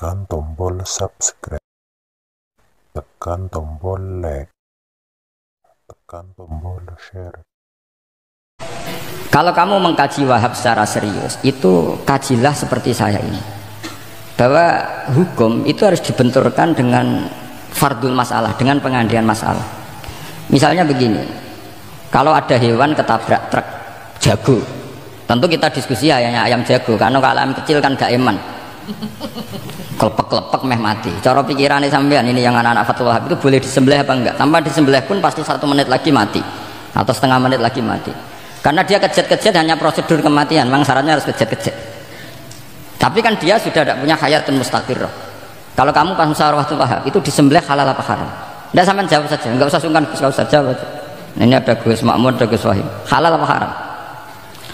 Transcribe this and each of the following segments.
tekan tombol subscribe, tekan tombol like, tekan tombol share. Kalau kamu mengkaji Wahhab secara serius, itu kajilah seperti saya ini, bahwa hukum itu harus dibenturkan dengan fardul masalah, dengan pengandian masalah. Misalnya begini, kalau ada hewan ketabrak truk jago, tentu kita diskusi ayam jago, karena kalau ayam kecil kan gak eman, kelepek-kelepek meh mati. Cara pikirannya sampean ini yang anak-anak Fathul Wahhab itu boleh disembelih apa enggak? Tanpa disembelih pun pasti 1 menit lagi mati, atau setengah menit lagi mati. Karena dia kejat-kejat hanya prosedur kematian, memang syaratnya harus kejat-kejat. Tapi kan dia sudah tidak punya hayatun mustaqirrah. Kalau kamu pas musyawarah Fathul Wahhab itu disembelih halal apa haram? Tidak, sampean jawab saja, enggak usah sungkan, enggak usah jawab. Ini ada Gus Makmur, ada Gus Wahim. Halal apa haram?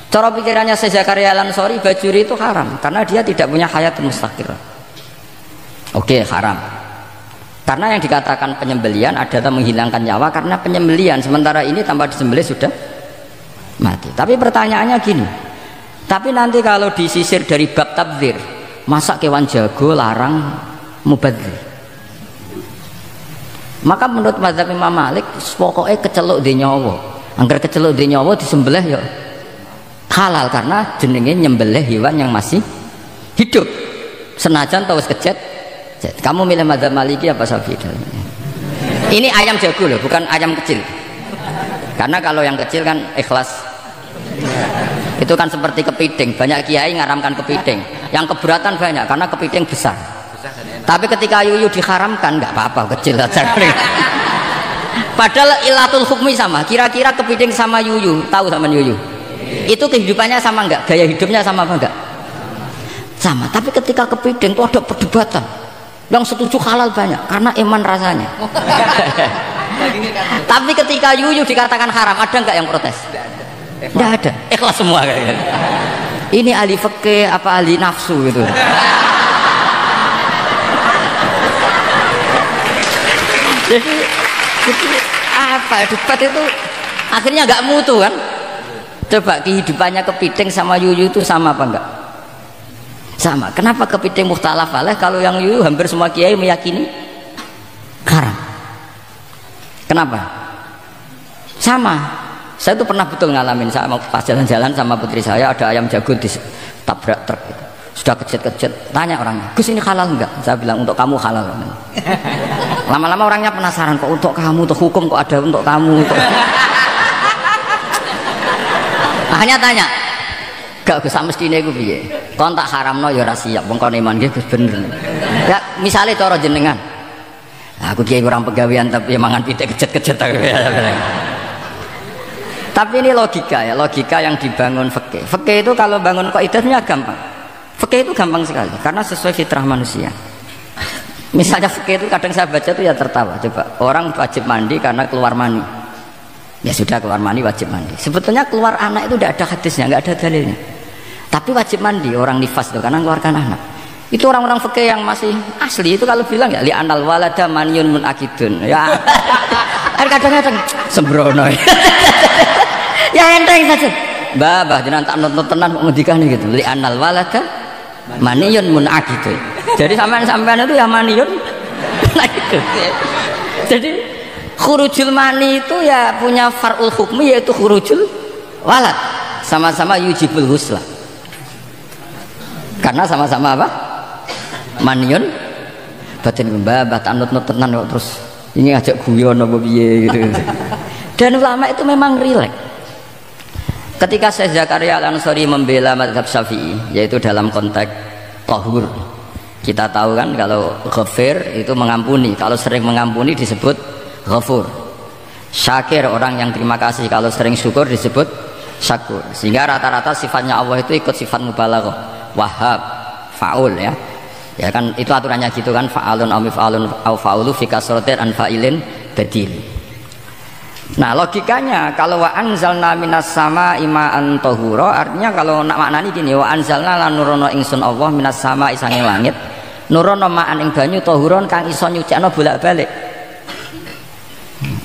Cara pikirannya Syekh Zakaria Al-Ansori, bajuri itu haram karena dia tidak punya hayatun mustaqirrah. Oke, haram. Karena yang dikatakan penyembelian adalah menghilangkan nyawa karena penyembelian, sementara ini tanpa disembelih sudah mati. Tapi pertanyaannya gini, tapi nanti kalau disisir dari bab tabdzir, masa kewan jago larang mubadzir? Maka menurut mazhab Imam Malik, pokoknya keceluk di nyawa, angger keceluk di nyawa disembelih ya halal karena jenenge nyembelih hewan yang masih hidup, senajan tau wis kecet. Kamu milih mazhab Maliki apa Syafi'i? Ini ayam jago loh, bukan ayam kecil. Karena kalau yang kecil kan ikhlas, itu kan seperti kepiting, banyak kiai ngaramkan kepiting, yang keberatan banyak karena kepiting besar. Tapi ketika yuyu diharamkan nggak apa-apa, kecil saja. Padahal ilatul hukmi sama, kira-kira kepiting sama yuyu, tahu sama yuyu? Itu kehidupannya sama nggak? Gaya hidupnya sama apa enggak? Sama. Tapi ketika kepiting itu ada perdebatan, yang setuju halal banyak karena iman rasanya. Tapi ketika yuyu dikatakan haram, ada nggak yang protes? Tidak ada, ikhlas semua kayaknya. Ini ahli fikih apa ahli nafsu gitu. Jadi apa debat itu akhirnya nggak mutu kan? Coba kehidupannya kepiting sama yuyu itu sama apa enggak? Sama. Kenapa kepiting mukhtalaf alaih kalau yang yuyu hampir semua kiai meyakini haram? Kenapa? Sama. Saya tuh pernah betul ngalamin, saya mau pas jalan-jalan sama putri saya, ada ayam jago ditabrak truk gitu. Sudah kejut-kejut, tanya orangnya, Gus ini halal enggak? Saya bilang untuk kamu halal. Lama-lama orangnya penasaran, kok untuk kamu, untuk hukum kok ada untuk kamu untuk... Akhirnya tanya, gak Gus mestine iku piye? Kon tak haramno ya ora siap, wong kon iman nggih Gus bener. Ya misale cara jenengan, aku kiai kurang pegawean tapi mangan pitik kejet-kejet. Tapi ini logika ya, logika yang dibangun fikih. Fikih itu kalau bangun kaidahnya gampang. Fikih itu gampang sekali karena sesuai fitrah manusia. Misalnya fikih itu kadang saya baca itu ya tertawa. Coba orang wajib mandi karena keluar mani. Ya sudah keluar mani wajib mandi. Sebetulnya keluar anak itu tidak ada hadisnya, nggak ada dalilnya. Tapi wajib mandi orang nifas itu karena keluarkan anak. Itu orang-orang fikih yang masih asli itu kalau bilang ya li anal walada maniyun munakidun. Ya. Kadang-kadang sembrono. Ya enteng saja. Mbah jenengan tak nonton tenan kok ngendikane gitu. Li anal walada maniyun munakidun. Jadi sampean itu ya maniyun munakidun. Jadi khurujul mani itu ya punya far'ul hukmi yaitu khurujul walad. Sama-sama yujibul husla. Karena sama-sama apa? Maniyun batin mbah tak nonton tenan kok terus ini ngajak guyon apa piye gitu. Dan ulama itu memang rileks. Ketika Syekh Zakaria Al-Ansori membela mazhab Syafi'i, yaitu dalam konteks tahur, kita tahu kan kalau ghafir itu mengampuni, kalau sering mengampuni disebut ghafur. Syakir orang yang terima kasih, kalau sering syukur disebut syakur. Sehingga rata-rata sifatnya Allah itu ikut sifat mubalaghah, wahhab, faul ya. Ya kan itu aturannya gitu kan, fa'alun aw mif'alun aw fa'ulu fi kasratin an fa'ilin badil. Nah logikanya kalau wa anzalna minas sama ima'an tahura, artinya kalau nak maknani gini, wa anzalna lan nurono ingsun Allah minas sama isanging langit nurono ma'an ing banyu tahuron kang iso nyucikno bolak-balik.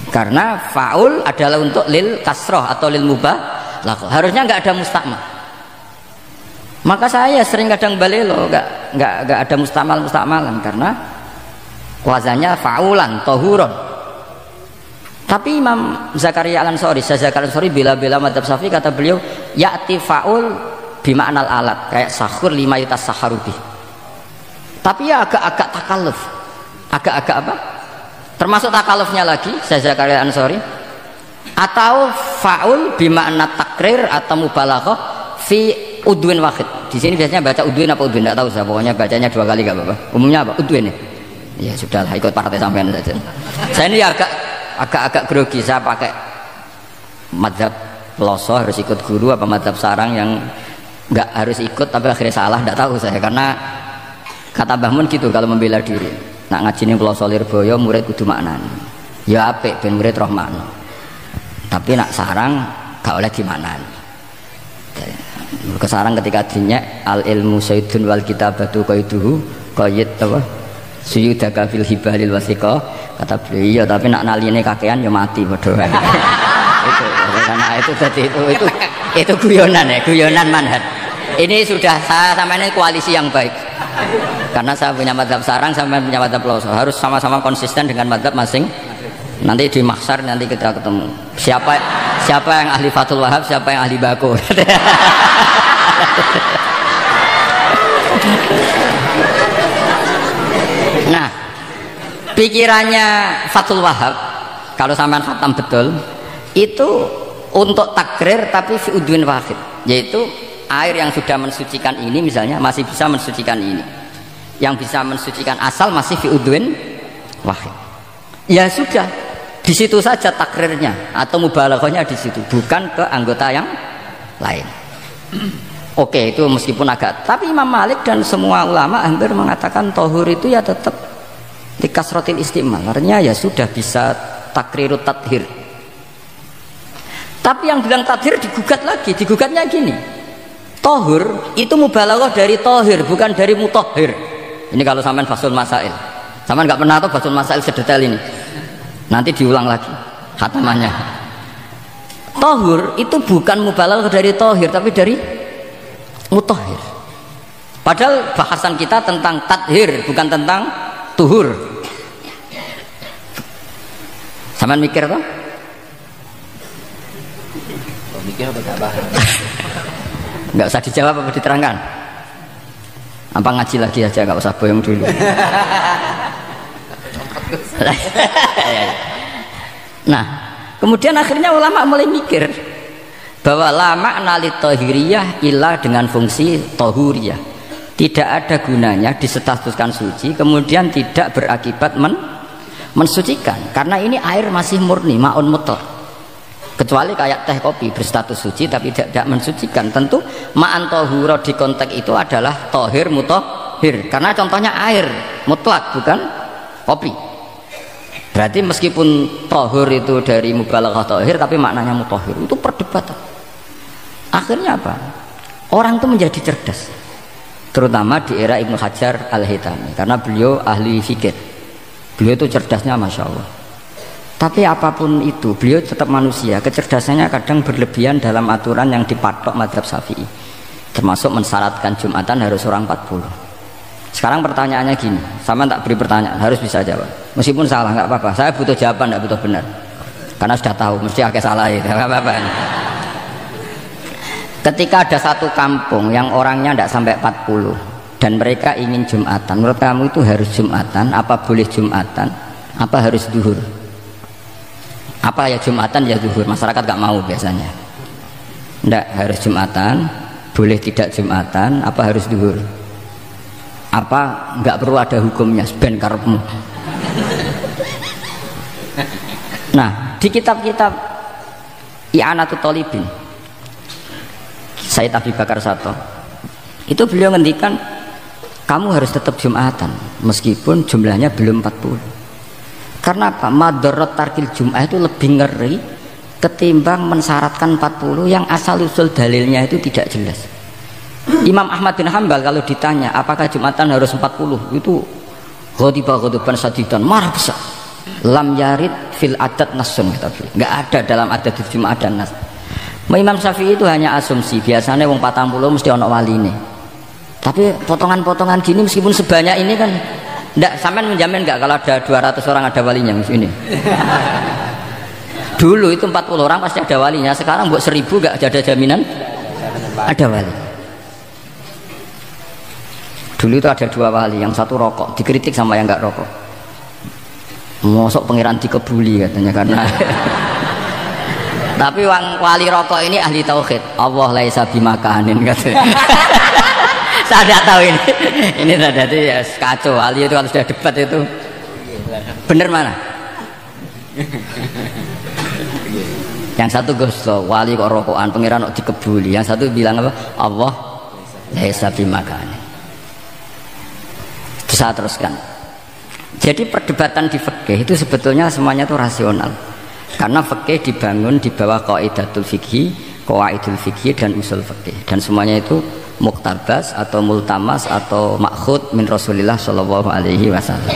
Karena faul adalah untuk lil kasroh atau lil mubah, harusnya nggak ada mustakmal. Maka saya sering kadang balelo, enggak nggak ada mustamalan karena wazannya faulan tohuron. Tapi Imam Zakaria Al-Ansari, Zakaria Al-Ansari bela-bela madzhab Syafi'i, kata beliau ya'ti faul bima'nal alat, kayak sahur lima yutas saharubi. Tapi ya agak-agak takalluf, agak-agak apa? Termasuk takallufnya lagi Zakaria Al-Ansari, atau faul bima'na takrir atau mubalaghah fi udwin wahid. Di sini biasanya baca udwin apa udwin enggak tahu saya, pokoknya bacanya 2 kali enggak apa-apa. Umumnya apa? Udwin ya. Ya sudahlah, ikut partai sampean saja. Saya ini agak grogi, saya pakai madzhab Peloso harus ikut guru apa madzhab sarang yang nggak harus ikut tapi akhirnya salah, nggak tahu saya, karena kata Mbah Mun gitu kalau membela diri, nak ngaji ning Peloso Lirboyo murid kudu maknani ya apik ben murid roh makna, tapi nak sarang gak oleh dimaknani. Kesarang ketika dinyek al ilmu sayyidun wal kitabatu qaiduhu qayyid apa suyudaka fil hibalil wasiqah, kata beliau, tapi nak naline kakean ya mati padha wae. Itu karena itu tadi itu guyonan ya, guyonan manhaj. Ini sudah saya sama ini koalisi yang baik. Karena saya punya madzhab sarang, sama punya madzhab Peloso, harus sama-sama konsisten dengan madzhab masing. Nanti di mahsyar nanti kita ketemu. Siapa yang ahli Fathul Wahab, siapa yang ahli Bako. Nah, pikirannya Fathul Wahab kalau sampean khatam betul itu untuk takrir tapi fi udwin wahid, yaitu air yang sudah mensucikan ini misalnya masih bisa mensucikan ini, yang bisa mensucikan asal masih fi udwin wahid. Ya sudah, di situ saja takrirnya atau mubalaghahnya di situ, bukan ke anggota yang lain. Oke, itu meskipun agak, tapi Imam Malik dan semua ulama hampir mengatakan tohur itu ya tetap di kasrotil istimal, artinya ya sudah bisa takrirut tathir. Tapi yang bilang tathir digugat lagi, digugatnya gini, tohur itu mubalaghah dari tohir bukan dari mutohir. Ini kalau sampean fasul masail, sampean nggak pernah tahu fasul masail sedetail ini, nanti diulang lagi khatamannya. Tohur itu bukan mubalaghah dari tohir tapi dari mutohir. Padahal bahasan kita tentang tathir bukan tentang tuhur. Sampean mikir toh? Mikir apa gak paham? Nggak usah dijawab apa diterangkan? Apa ngaji lagi aja, nggak usah boyong dulu. Nah, kemudian akhirnya ulama mulai mikir bahwa la makna li tahiriyah illa dengan fungsi tahuriyah. Tidak ada gunanya disetatuskan suci kemudian tidak berakibat mensucikan, karena ini air masih murni ma'un mutlaq. Kecuali kayak teh kopi berstatus suci tapi tidak mensucikan. Tentu ma'an tahura di konteks itu adalah tohir mutahhir, karena contohnya air mutlak bukan kopi. Berarti meskipun tohur itu dari mubalaghah tohir tapi maknanya mutahhir, itu perdebatan. Akhirnya apa? Orang itu menjadi cerdas, terutama di era Ibnu Hajar Al-Haytami, karena beliau ahli fikih. Beliau itu cerdasnya Masya Allah. Tapi apapun itu beliau tetap manusia, kecerdasannya kadang berlebihan dalam aturan yang dipatok madzhab Syafi'i, termasuk mensyaratkan Jumatan harus orang 40. Sekarang pertanyaannya gini, sama tak beri pertanyaan, harus bisa jawab meskipun salah nggak apa-apa, saya butuh jawaban nggak butuh benar, karena sudah tahu mesti agak salah itu nggak apa-apa. Ketika ada satu kampung yang orangnya tidak sampai 40 dan mereka ingin Jumatan, menurut kamu itu harus Jumatan, apa boleh Jumatan, apa harus duhur? Apa ya Jumatan ya duhur? Masyarakat gak mau biasanya. Tidak, harus Jumatan, boleh tidak Jumatan, apa harus duhur? Apa nggak perlu ada hukumnya, ben karepmu. Nah, di kitab-kitab I'anatut Thalibin Sayyid Abi Bakar Sato itu beliau ngendikan kamu harus tetap Jumatan meskipun jumlahnya belum 40. Karena apa? Madarat tarkil Jum'ah itu lebih ngeri ketimbang mensyaratkan 40 yang asal usul dalilnya itu tidak jelas. Imam Ahmad bin Hanbal kalau ditanya apakah Jumatan harus 40, itu ghadiban sadidan, marah besar. Lam yarid fil adat nasun, nggak ada dalam adat Jumat dan nas. Imam Syafi'i itu hanya asumsi, biasanya wong 40 mesti ono waline. Tapi potongan-potongan gini meskipun sebanyak ini kan enggak, sampean menjamin enggak kalau ada 200 orang ada walinya ini? Dulu itu 40 orang pasti ada walinya, sekarang buat 1000 enggak ada jaminan ada wali. Dulu itu ada 2 wali, yang satu rokok, dikritik sama yang enggak rokok. Mosok pangeran dikebuli katanya karena tapi wali rokok ini ahli tauhid. Allah laisa bimakanin katanya. Saya tidak tahu ini tadi ya kacau. Wali itu kalau sudah debat itu bener mana? Yang satu Gusto wali kok rokokan pangeran kok dikebuli, yang satu bilang apa? Allah laisa bimakanin. Itu saya teruskan. Jadi perdebatan di fikih itu sebetulnya semuanya itu rasional. Karena fikih dibangun di bawah qaidatul fikih, qawaidul fikih dan usul fikih. Dan semuanya itu muktabas atau multamas atau makhud min Rasulillah sallallahu alaihi wasallam.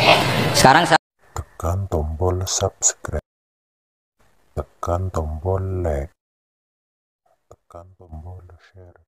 Sekarang saya tekan tombol subscribe, tekan tombol like, tekan tombol share.